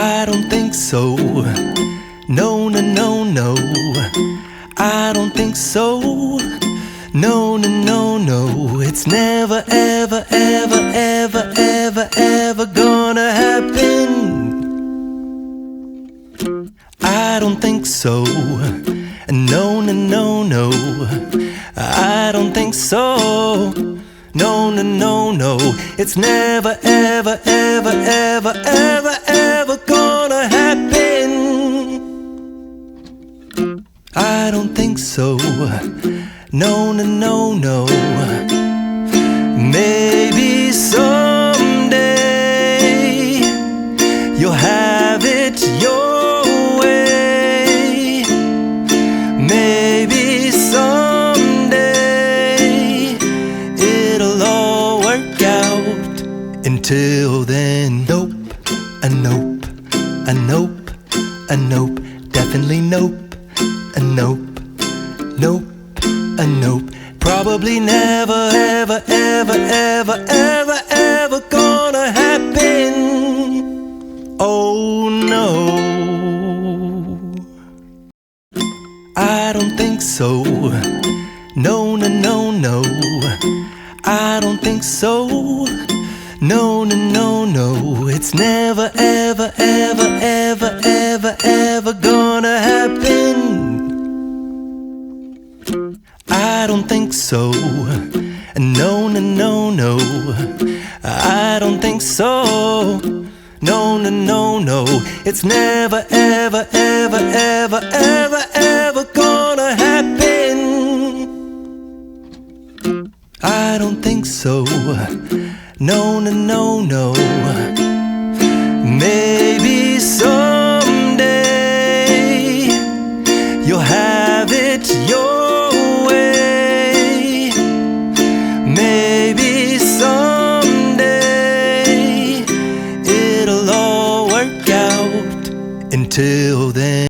I don't think so. No, no, no, no. I don't think so. No, no, no, no. It's never, ever, ever, ever, ever, ever gonna happen. I don't think so. No, no, no, no. I don't think so. No, no, no, no. It's never, ever, ever, ever, ever, ever gonna happen. I don't think so. No, no, no, no. Maybe someday you'll have it your way. Maybe someday it'll all work out. Until then, nope, a nope, a nope, a nope, definitely nope, a nope, nope, a nope. Probably never, ever, ever, ever, ever, ever gonna happen. Oh no, I don't think so. No, no, no, no. I don't think so. No, no, no, no. It's never, ever, ever, ever, ever, ever gonna happen. I don't think so. No, no, no, no. I don't think so. No, no, no, no. It's never, ever, ever, ever, ever, ever gonna happen. I don't think so. No, no, no, no. Maybe someday you'll have it your way. Maybe someday it'll all work out. Until then,